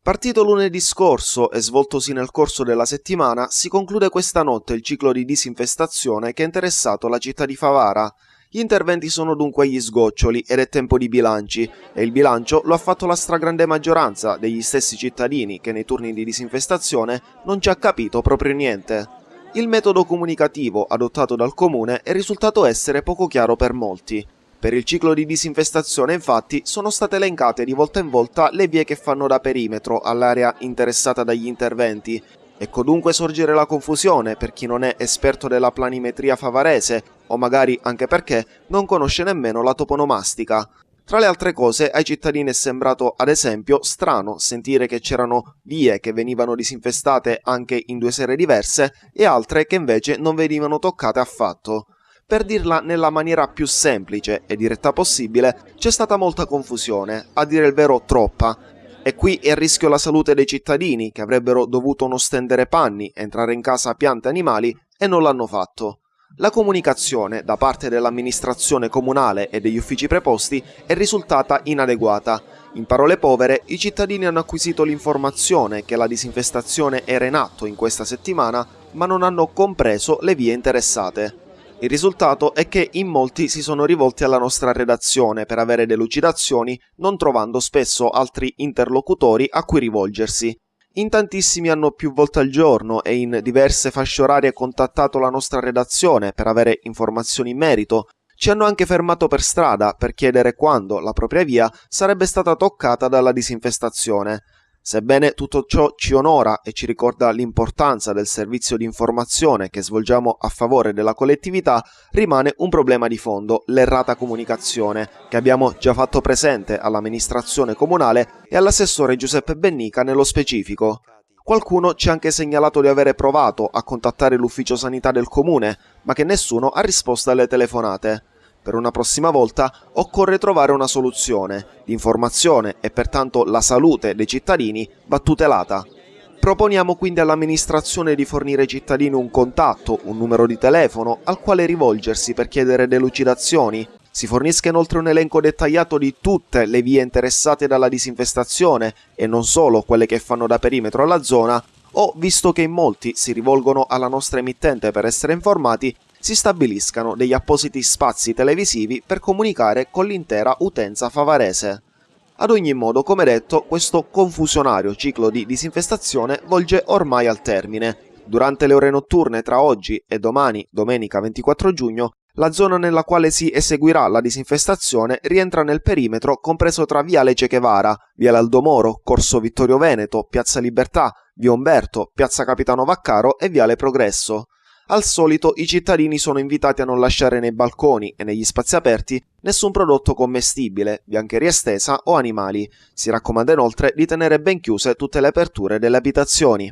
Partito lunedì scorso e svoltosi nel corso della settimana, si conclude questa notte il ciclo di disinfestazione che ha interessato la città di Favara. Gli interventi sono dunque agli sgoccioli ed è tempo di bilanci, e il bilancio lo ha fatto la stragrande maggioranza degli stessi cittadini che nei turni di disinfestazione non ci ha capito proprio niente. Il metodo comunicativo adottato dal comune è risultato essere poco chiaro per molti. Per il ciclo di disinfestazione, infatti, sono state elencate di volta in volta le vie che fanno da perimetro all'area interessata dagli interventi. Ecco dunque sorgere la confusione per chi non è esperto della planimetria favarese, o magari anche perché non conosce nemmeno la toponomastica. Tra le altre cose, ai cittadini è sembrato, ad esempio, strano sentire che c'erano vie che venivano disinfestate anche in 2 sere diverse e altre che invece non venivano toccate affatto. Per dirla nella maniera più semplice e diretta possibile, c'è stata molta confusione, a dire il vero troppa. E qui è a rischio la salute dei cittadini, che avrebbero dovuto non stendere panni, entrare in casa piante e animali, e non l'hanno fatto. La comunicazione da parte dell'amministrazione comunale e degli uffici preposti è risultata inadeguata. In parole povere, i cittadini hanno acquisito l'informazione che la disinfestazione era in atto in questa settimana, ma non hanno compreso le vie interessate. Il risultato è che in molti si sono rivolti alla nostra redazione per avere delucidazioni, non trovando spesso altri interlocutori a cui rivolgersi. In tantissimi hanno più volte al giorno e in diverse fasce orarie contattato la nostra redazione per avere informazioni in merito. Ci hanno anche fermato per strada per chiedere quando la propria via sarebbe stata toccata dalla disinfestazione. Sebbene tutto ciò ci onora e ci ricorda l'importanza del servizio di informazione che svolgiamo a favore della collettività, rimane un problema di fondo, l'errata comunicazione, che abbiamo già fatto presente all'amministrazione comunale e all'assessore Giuseppe Bennica nello specifico. Qualcuno ci ha anche segnalato di avere provato a contattare l'ufficio sanità del comune, ma che nessuno ha risposto alle telefonate. Per una prossima volta occorre trovare una soluzione. L'informazione e pertanto la salute dei cittadini va tutelata. Proponiamo quindi all'amministrazione di fornire ai cittadini un contatto, un numero di telefono al quale rivolgersi per chiedere delucidazioni. Si fornisca inoltre un elenco dettagliato di tutte le vie interessate dalla disinfestazione e non solo quelle che fanno da perimetro alla zona, o, visto che in molti si rivolgono alla nostra emittente per essere informati, si stabiliscano degli appositi spazi televisivi per comunicare con l'intera utenza favarese. Ad ogni modo, come detto, questo confusionario ciclo di disinfestazione volge ormai al termine. Durante le ore notturne tra oggi e domani, domenica 24 giugno, la zona nella quale si eseguirà la disinfestazione rientra nel perimetro compreso tra Viale Che Guevara, Viale Aldomoro, Corso Vittorio Veneto, Piazza Libertà, Via Umberto, Piazza Capitano Vaccaro e Viale Progresso. Al solito i cittadini sono invitati a non lasciare nei balconi e negli spazi aperti nessun prodotto commestibile, biancheria estesa o animali. Si raccomanda inoltre di tenere ben chiuse tutte le aperture delle abitazioni.